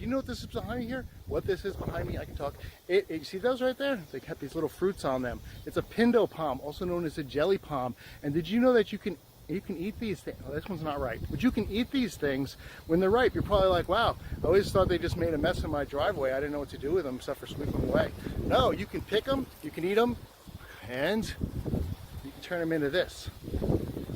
you know what this is behind me here? What this is behind me, I can talk. You see those right there? They have these little fruits on them. It's a Pindo palm, also known as a jelly palm. And did you know that you can eat these things? Oh, this one's not ripe. But you can eat these things when they're ripe. You're probably like, wow, I always thought they just made a mess in my driveway. I didn't know what to do with them except for sweep them away. No, you can pick them, you can eat them, and you can turn them into this.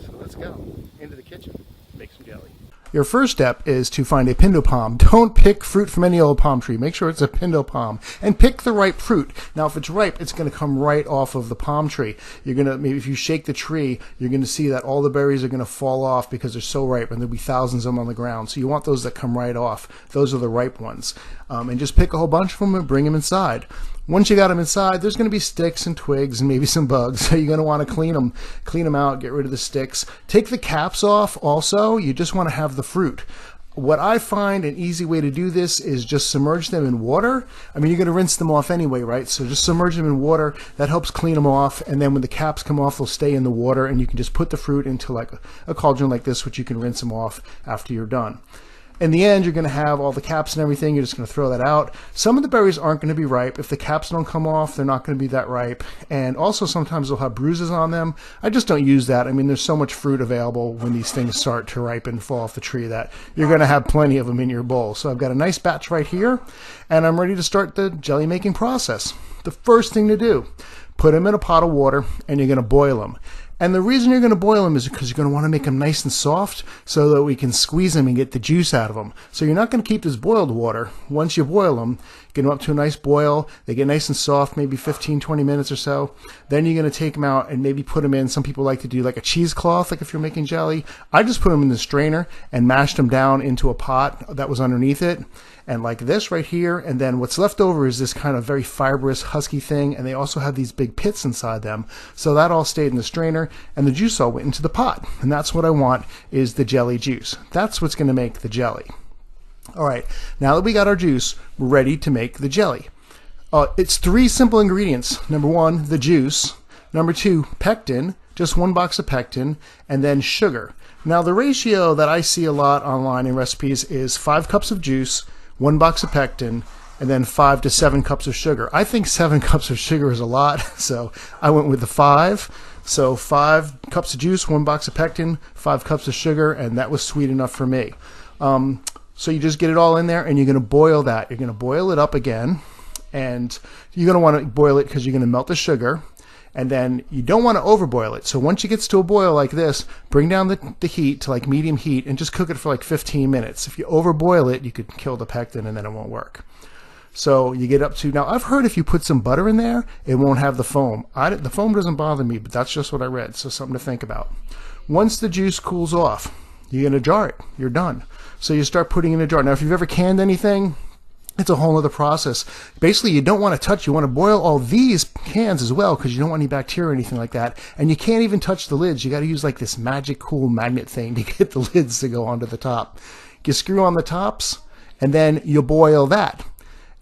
So let's go into the kitchen, make some jelly. Your first step is to find a Pindo palm. Don't pick fruit from any old palm tree. Make sure it's a Pindo palm. And pick the ripe fruit. Now, if it's ripe, it's going to come right off of the palm tree. You're going to, maybe if you shake the tree, you're going to see that all the berries are going to fall off because they're so ripe, and there'll be thousands of them on the ground. So you want those that come right off. Those are the ripe ones. And just pick a whole bunch of them and bring them inside. Once you got them inside, there's going to be sticks and twigs and maybe some bugs. So you're going to want to clean them out, get rid of the sticks. Take the caps off also. You just want to have the fruit. What I find an easy way to do this is just submerge them in water. I mean, you're going to rinse them off anyway, right? So just submerge them in water. That helps clean them off. And then when the caps come off, they'll stay in the water, and you can just put the fruit into like a cauldron like this, which you can rinse them off after you're done. In the end, you're going to have all the caps and everything. You're just going to throw that out. Some of the berries aren't going to be ripe. If the caps don't come off, they're not going to be that ripe. And also sometimes they'll have bruises on them. I just don't use that. I mean, there's so much fruit available when these things start to ripen and fall off the tree that you're going to have plenty of them in your bowl. So I've got a nice batch right here, and I'm ready to start the jelly making process. The first thing to do, put them in a pot of water, and you're going to boil them. And the reason you're going to boil them is because you're going to want to make them nice and soft so that we can squeeze them and get the juice out of them. So you're not going to keep this boiled water. Once you boil them, get them up to a nice boil. They get nice and soft, maybe 15, 20 minutes or so. Then you're going to take them out and maybe put them in. Some people like to do like a cheesecloth, like if you're making jelly. I just put them in the strainer and mashed them down into a pot that was underneath it. And like this right here, and then what's left over is this kind of very fibrous, husky thing, and they also have these big pits inside them. So that all stayed in the strainer, and the juice all went into the pot. And that's what I want, is the jelly juice. That's what's going to make the jelly. All right, now that we got our juice, we're ready to make the jelly. It's 3 simple ingredients. Number 1, the juice. Number 2, pectin, just 1 box of pectin, and then sugar. Now the ratio that I see a lot online in recipes is 5 cups of juice, 1 box of pectin, and then 5 to 7 cups of sugar. I think 7 cups of sugar is a lot, so I went with the 5. So 5 cups of juice, 1 box of pectin, 5 cups of sugar, and that was sweet enough for me. So you just get it all in there, and you're going to boil that. You're going to boil it up again, and you're going to want to boil it because you're going to melt the sugar. And then you don't want to overboil it. So once it gets to a boil like this, bring down the heat to like medium heat and just cook it for like 15 minutes. If you overboil it, you could kill the pectin and then it won't work. So you get up to, now I've heard if you put some butter in there, it won't have the foam. The foam doesn't bother me, but that's just what I read. So something to think about. Once the juice cools off, you're going to jar it. You're done. So you start putting it in a jar. Now if you've ever canned anything, it's a whole other process. Basically, you don't want to touch. You want to boil all these cans as well because you don't want any bacteria or anything like that. And you can't even touch the lids. You got to use like this magic cool magnet thing to get the lids to go onto the top. You screw on the tops, and then you boil that.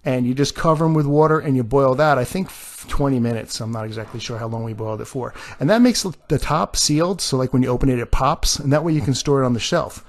And you just cover them with water, and you boil that, I think 20 minutes. I'm not exactly sure how long we boiled it for. And that makes the top sealed, so like when you open it, it pops. And that way you can store it on the shelf.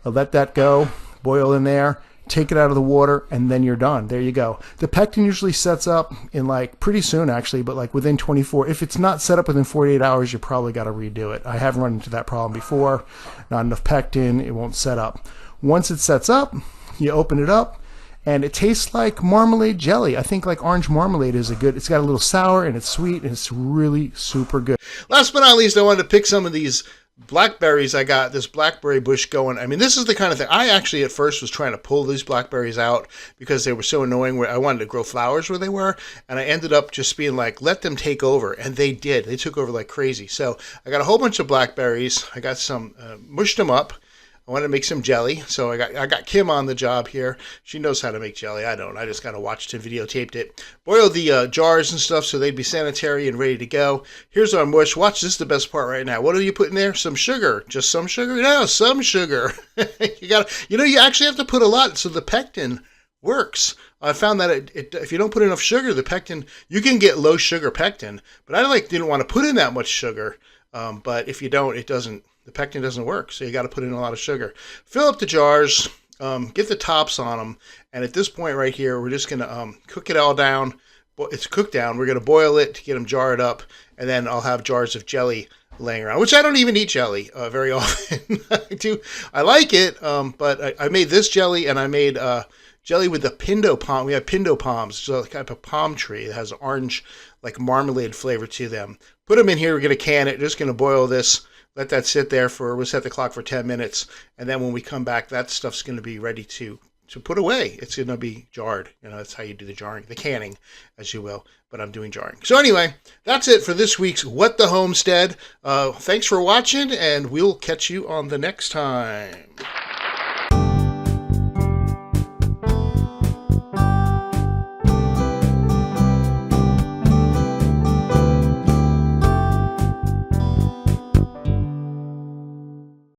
I'll let that go, boil in there. Take it out of the water, and then you're done. There you go. The pectin usually sets up in like pretty soon actually, but like within 24. If it's not set up within 48 hours, you probably got to redo it. I have run into that problem before. Not enough pectin, it won't set up. Once it sets up, you open it up, and it tastes like marmalade jelly. I think like orange marmalade is it's got a little sour and it's sweet and it's really super good. Last but not least, I wanted to pick some of these blackberries. I got this blackberry bush going. I mean, this is the kind of thing I actually at first was trying to pull these blackberries out because they were so annoying where I wanted to grow flowers where they were. And I ended up just being like, let them take over. And they did. They took over like crazy. So I got a whole bunch of blackberries. I got some, mushed them up. I wanted to make some jelly, so I got Kim on the job here. She knows how to make jelly. I don't. I just kind of watched and videotaped it. Boiled the jars and stuff so they'd be sanitary and ready to go. Here's our mush. Watch, this is the best part right now. What do you put in there? Some sugar. Just some sugar? No, some sugar. You actually have to put a lot so the pectin works. I found that if you don't put enough sugar, the pectin, you can get low sugar pectin, but I didn't want to put in that much sugar. But if you don't, the pectin doesn't work. So you got to put in a lot of sugar. Fill up the jars. get the tops on them. And at this point right here, we're just going to cook it all down. It's cooked down. We're going to boil it to get them jarred up. And then I'll have jars of jelly laying around, which I don't even eat jelly very often. I like it, but I made this jelly, and I made jelly with the Pindo palm. We have Pindo palms, so kind of a palm tree that has orange, like marmalade flavor to them. Put them in here. We're going to can it. Just going to boil this. Let that sit there we'll set the clock for 10 minutes. And then when we come back, that stuff's going to be ready to put away. It's going to be jarred. That's how you do the jarring, the canning, as you will. But I'm doing jarring. So anyway, that's it for this week's What the Homestead. Thanks for watching, and we'll catch you on the next time.